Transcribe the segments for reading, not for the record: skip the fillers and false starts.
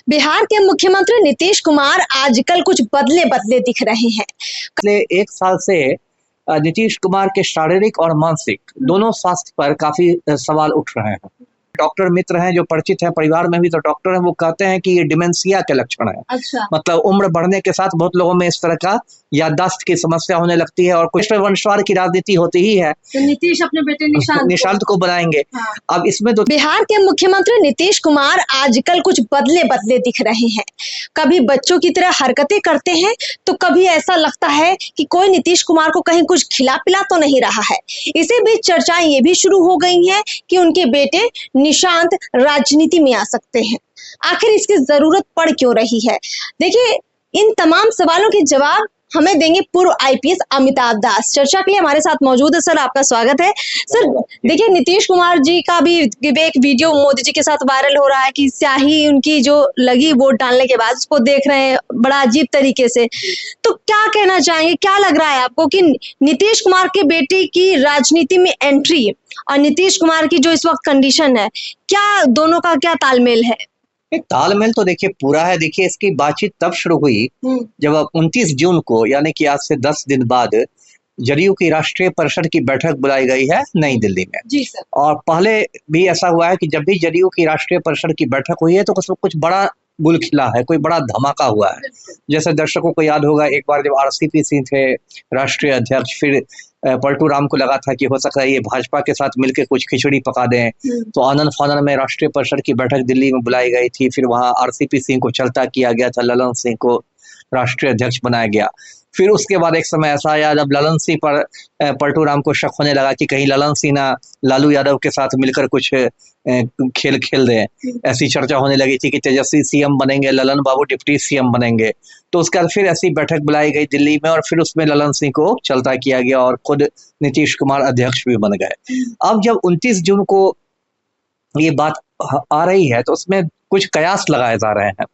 बिहार के मुख्यमंत्री नीतीश कुमार आजकल कुछ बदले बदले दिख रहे हैं। पिछले एक साल से नीतीश कुमार के शारीरिक और मानसिक दोनों स्वास्थ्य पर काफी सवाल उठ रहे हैं। डॉक्टर मित्र हैं जो परिचित हैं, परिवार में भी तो डॉक्टर हैं, वो कहते हैं कि ये डिमेंशिया के लक्षण है। अच्छा। मतलब उम्र बढ़ने के साथ बहुत लोगों में इस तरह का याददाश्त की समस्या होने लगती है और कुछ वंशवाद की राजनीति होती ही है। तो नीतीश अपने बेटे निशांत को बनाएंगे। हाँ। अब इसमें तो बिहार के मुख्यमंत्री नीतीश कुमार आजकल कुछ बदले बदले दिख रहे हैं। कभी बच्चों की तरह हरकतें करते हैं तो कभी ऐसा लगता है कि कोई नीतीश कुमार को कहीं कुछ खिला पिला तो नहीं रहा है। इसी बीच चर्चाएं ये भी शुरू हो गई हैं कि उनके बेटे निशांत राजनीति में आ सकते हैं। आखिर इसकी जरूरत पड़ क्यों रही है? देखिए, इन तमाम सवालों के जवाब हमें देंगे पूर्व आईपीएस अमिताभ दास। चर्चा के लिए हमारे साथ मौजूद है। सर, आपका स्वागत है। सर, देखिए, नीतीश कुमार जी का भी एक वीडियो मोदी जी के साथ वायरल हो रहा है कि स्याही उनकी जो लगी वोट डालने के बाद, उसको देख रहे हैं बड़ा अजीब तरीके से। तो क्या कहना चाहेंगे, क्या लग रहा है आपको कि नीतीश कुमार के बेटे की राजनीति में एंट्री और नीतीश कुमार की जो इस वक्त कंडीशन है, क्या दोनों का क्या तालमेल है? तालमेल तो देखिए पूरा है। देखिए, इसकी बातचीत तब शुरू हुई जब 29 जून को, यानी कि आज से 10 दिन बाद, जदयू की राष्ट्रीय परिषद की बैठक बुलाई गई है नई दिल्ली में। जी सर। और पहले भी ऐसा हुआ है कि जब भी जदयू की राष्ट्रीय परिषद की बैठक हुई है तो कुछ बड़ा गुल खिला है, कोई बड़ा धमाका हुआ है। जैसे दर्शकों को याद होगा, एक बार जब आरसीपी सिंह थे राष्ट्रीय अध्यक्ष, फिर पलटू राम को लगा था कि हो सकता है ये भाजपा के साथ मिलकर कुछ खिचड़ी पका दें, तो आनंद फानन में राष्ट्रीय परिषद की बैठक दिल्ली में बुलाई गई थी। फिर वहां आरसीपी सिंह को चलता किया गया था, ललन सिंह को राष्ट्रीय अध्यक्ष बनाया गया। फिर उसके बाद एक समय ऐसा आया जब ललन सिंह पर पलटू राम को शक होने लगा कि कहीं ललन सिंह ना लालू यादव के साथ मिलकर कुछ खेल खेल दें। ऐसी चर्चा होने लगी थी कि तेजस्वी सीएम बनेंगे, ललन बाबू डिप्टी सीएम बनेंगे। तो उसके बाद फिर ऐसी बैठक बुलाई गई दिल्ली में और फिर उसमें ललन सिंह को चलता किया गया और खुद नीतीश कुमार अध्यक्ष भी बन गए। अब जब 29 जून को ये बात आ रही है तो उसमें कुछ कयास लगाए जा रहे हैं।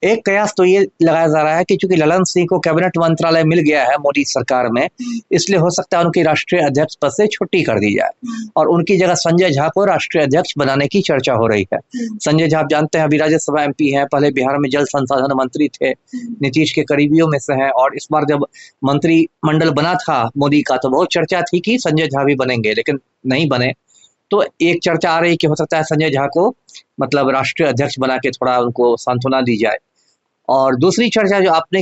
एक कयास तो ये लगाया जा रहा है कि चूंकि ललन सिंह को कैबिनेट मंत्रालय मिल गया है मोदी सरकार में, इसलिए हो सकता है उनकी राष्ट्रीय अध्यक्ष पद से छुट्टी कर दी जाए और उनकी जगह संजय झा को राष्ट्रीय अध्यक्ष बनाने की चर्चा हो रही है। संजय झा आप जानते हैं अभी राज्यसभा एमपी हैं, पहले बिहार में जल संसाधन मंत्री थे, नीतीश के करीबियों में से हैं। और इस बार जब मंत्रिमंडल बना था मोदी का तो बहुत चर्चा थी कि संजय झा भी बनेंगे, लेकिन नहीं बने। तो एक चर्चा आ रही कि हो सकता है संजय झा को मतलब राष्ट्रीय अध्यक्ष बना के थोड़ा उनको सांत्वना दी जाए। और दूसरी चर्चा जो आपने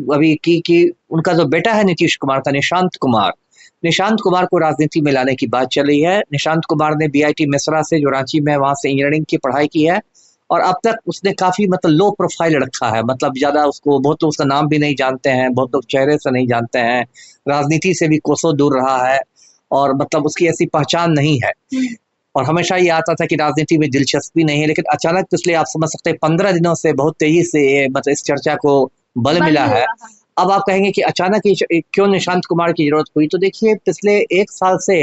अभी की कि उनका जो बेटा है नीतीश कुमार का, निशांत कुमार को राजनीति में लाने की बात चल रही है। निशांत कुमार ने बीआईटी मेसरा से, जो रांची में, वहां से इंजीनियरिंग की पढ़ाई की है और अब तक उसने काफी मतलब लो प्रोफाइल रखा है। मतलब ज्यादा उसको बहुत लोग उसका नाम भी नहीं जानते हैं, बहुत लोग चेहरे से नहीं जानते हैं, राजनीति से भी कोसों दूर रहा है और मतलब उसकी ऐसी पहचान नहीं है। और हमेशा ये आता था कि राजनीति में दिलचस्पी नहीं है, लेकिन अचानक पिछले, आप समझ सकते हैं, 15 दिनों से बहुत तेजी से मतलब इस चर्चा को बल मिला है। अब आप कहेंगे कि अचानक क्यों निशांत कुमार की जरूरत हुई? तो देखिए, पिछले एक साल से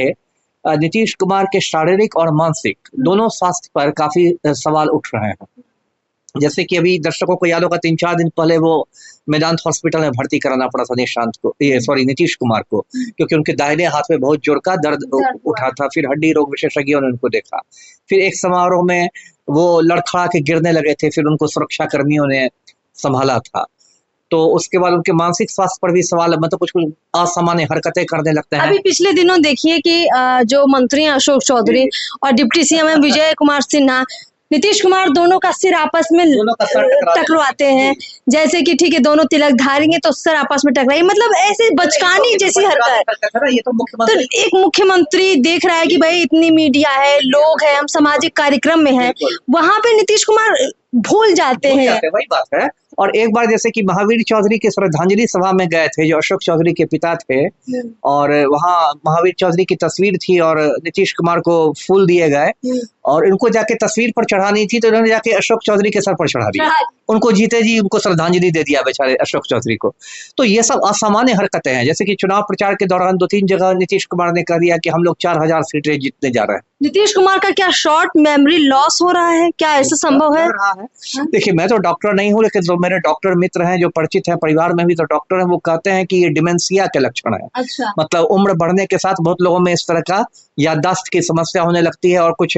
नीतीश कुमार के शारीरिक और मानसिक दोनों स्वास्थ्य पर काफी सवाल उठ रहे हैं। जैसे कि अभी दर्शकों को याद होगा, 3-4 दिन पहले वो मेदांत हॉस्पिटल में भर्ती कराना पड़ा था नीतीश कुमार को, क्योंकि उनके दाहिने हाथ में बहुत जोर का दर्द उठा था। फिर हड्डी रोग विशेषज्ञों ने उनको देखा, फिर एक समारोह में वो लड़खड़ा के गिरने लगे थे, फिर उनको सुरक्षा कर्मियों ने संभाला था। तो उसके बाद उनके मानसिक स्वास्थ्य पर भी सवाल, मतलब कुछ असामान्य हरकतें करने लगते हैं। अभी पिछले दिनों देखिए कि जो मंत्री हैं अशोक चौधरी और डिप्टी सीएम है विजय कुमार सिन्हा, नीतीश कुमार दोनों का सिर आपस में टकराते हैं। जैसे कि ठीक है, दोनों तिलक धारेंगे तो सर आपस में टकराए, मतलब ऐसे बचकानी जैसी हरकत। ये तो एक मुख्यमंत्री देख रहा है कि भाई इतनी मीडिया है, लोग हैं, हम सामाजिक कार्यक्रम में हैं, वहां पे नीतीश कुमार भूल जाते हैं। वही बात है। और एक बार जैसे कि महावीर चौधरी के श्रद्धांजलि सभा में गए थे, जो अशोक चौधरी के पिता थे, और वहाँ महावीर चौधरी की तस्वीर थी और नीतीश कुमार को फूल दिए गए और इनको जाके तस्वीर पर चढ़ानी थी तो इन्होंने जाके अशोक चौधरी के सर पर चढ़ा दिया। उनको जीते जी उनको श्रद्धांजलि दे दिया बेचारे अशोक चौधरी को। तो ये सब असामान्य हरकतें हैं। जैसे कि चुनाव प्रचार के दौरान 2-3 जगह नीतीश कुमार ने कह दिया कि हम लोग 4000 सीटें जीतने जा रहे हैं। नीतीश कुमार का क्या शॉर्ट मेमोरी लॉस हो रहा है? क्या ऐसा संभव है? देखिए, मैं तो डॉक्टर नहीं हूँ, लेकिन जो मेरे डॉक्टर मित्र हैं जो परिचित हैं, परिवार में भी तो डॉक्टर हैं, वो कहते हैं कि ये डिमेंशिया के लक्षण है। अच्छा। मतलब उम्र बढ़ने के साथ बहुत लोगों में इस तरह का याददाश्त की समस्या होने लगती है और कुछ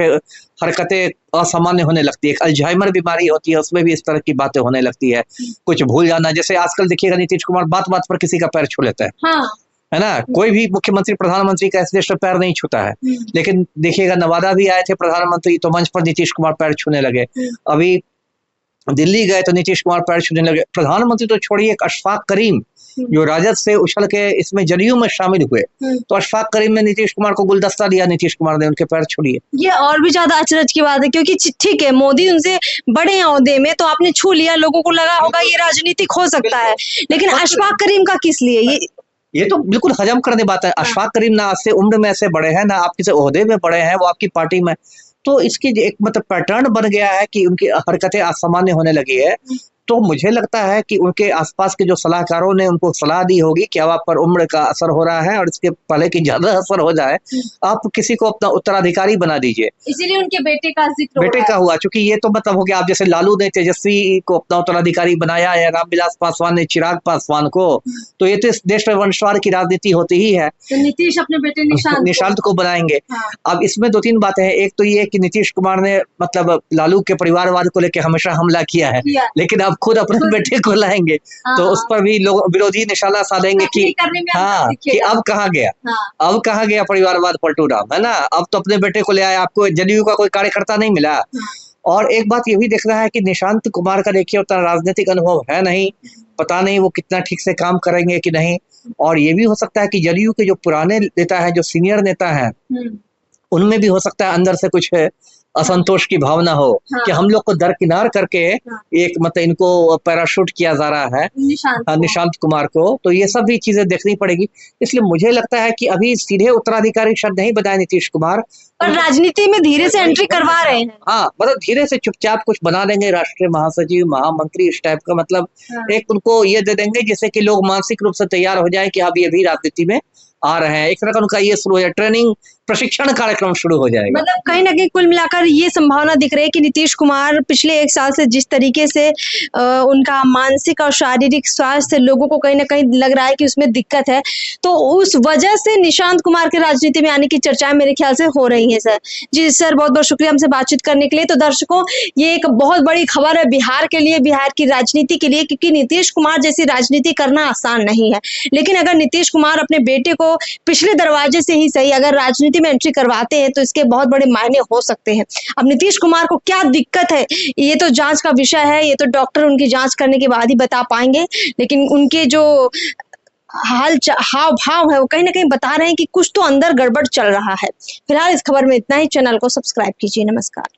हरकतें असामान्य होने लगती है। अल्जाइमर बीमारी होती है, उसमें भी इस तरह की बातें होने लगती है, कुछ भूल जाना। जैसे आजकल देखिएगा नीतीश कुमार बात बात पर किसी का पैर छू लेता है, हाँ। है ना। कोई भी मुख्यमंत्री प्रधानमंत्री का इस देश में पैर नहीं छूता है, लेकिन देखिएगा नवादा भी आए थे प्रधानमंत्री तो मंच पर नीतीश कुमार पैर छूने लगे। अभी दिल्ली गए तो नीतीश कुमार पैर छूने लगे। प्रधानमंत्री तो छोड़िए, एक अशफाक करीम जो राजद से उछल के इसमें जदयू में शामिल हुए, तो अशफाक करीम ने नीतीश कुमार को गुलदस्ता दिया, नीतीश कुमार ने उनके पैर छू लिए। ये और भी ज्यादा अचरज की बात है, क्योंकि ठीक है मोदी उनसे बड़े हैं ओहदे में, तो आपने छू लिया, लोगों को लगा होगा ये राजनीतिक हो सकता है, लेकिन अशफाक करीम का किस लिए? ये तो बिल्कुल हजम करने बात है। अशफाक करीम ना आपसे उम्र में ऐसे बड़े हैं, ना आप किसी ओहदे में बड़े हैं, वो आपकी पार्टी में। तो इसकी एक मतलब पैटर्न बन गया है कि उनकी हरकतें असामान्य होने लगी है। तो मुझे लगता है कि उनके आसपास के जो सलाहकारों ने उनको सलाह दी होगी कि अब आप पर उम्र का असर हो रहा है और इसके पहले कि ज्यादा असर हो जाए आप किसी को अपना उत्तराधिकारी बना दीजिए। इसीलिए उनके बेटे का जिक्र बेटे का हुआ, चूंकि ये तो मतलब हो गया। आप जैसे लालू ने तेजस्वी को अपना उत्तराधिकारी बनाया या रामविलास पासवान ने चिराग पासवान को, तो ये तो इस देश में वंशवाद की राजनीति होती ही है। तो नीतीश अपने बेटे निशांत को बनाएंगे। अब इसमें दो तीन बातें हैं। एक तो ये कि नीतीश कुमार ने मतलब लालू के परिवारवाद को लेकर हमेशा हमला किया है, लेकिन अब खुद अपने बेटे को लाएंगे तो उस पर भी लोग विरोधी निशाना साधेंगे कि हाँ कि अब कहाँ गया, अब कहाँ गया परिवारवाद पलटूराम, है ना। अब तो अपने बेटे को ले आया, आपको जदयू का कोई कार्यकर्ता नहीं मिला। और एक बात ये भी देख रहा है कि निशांत कुमार का देखिए उतना राजनीतिक अनुभव है नहीं, पता नहीं वो कितना ठीक से काम करेंगे कि नहीं। और ये भी हो सकता है कि जदयू के जो पुराने नेता है, जो सीनियर नेता है, उनमें भी हो सकता है अंदर से कुछ असंतोष की भावना हो कि हम लोग को दरकिनार करके एक मतलब इनको पैराशूट किया जा रहा है निशांत कुमार को। तो ये सब भी चीजें देखनी पड़ेगी। इसलिए मुझे लगता है कि अभी सीधे उत्तराधिकारी शब्द नहीं बताए नीतीश कुमार, पर राजनीति में धीरे से एंट्री करवा रहे हैं। हाँ, मतलब धीरे से चुपचाप कुछ बना देंगे, राष्ट्रीय महासचिव, महामंत्री, इस टाइप का। मतलब एक उनको ये दे देंगे जिससे कि लोग मानसिक रूप से तैयार हो जाए कि अब ये भी राजनीति में आ रहे हैं। एक तरह का उनका ये शुरू हो जाए, ट्रेनिंग प्रशिक्षण कार्यक्रम शुरू हो जाएगा। मतलब कहीं ना कहीं कुल मिलाकर ये संभावना दिख रही है कि नीतीश कुमार पिछले 1 साल से जिस तरीके से उनका मानसिक और शारीरिक स्वास्थ्य लोगों को कहीं ना कहीं लग रहा है कि उसमें दिक्कत है, तो उस वजह से निशांत कुमार के राजनीति में आने की चर्चाएं मेरे ख्याल से हो रही हैं। सर जी, सर बहुत बहुत शुक्रिया हमसे बातचीत करने के लिए। तो दर्शकों, ये एक बहुत बड़ी खबर है बिहार के लिए, बिहार की राजनीति के लिए, क्योंकि नीतीश कुमार जैसी राजनीति करना आसान नहीं है, लेकिन अगर नीतीश कुमार अपने बेटे को पिछले दरवाजे से ही सही अगर राजनीति में एंट्री करवाते हैं तो इसके बहुत बड़े मायने हो सकते हैं। अब नीतीश कुमार को क्या दिक्कत है ये तो जांच का विषय है, ये तो डॉक्टर उनकी जांच करने के बाद ही बता पाएंगे, लेकिन उनके जो हाव भाव है वो कहीं ना कहीं बता रहे हैं कि कुछ तो अंदर गड़बड़ चल रहा है। फिलहाल इस खबर में इतना ही। चैनल को सब्सक्राइब कीजिए। नमस्कार।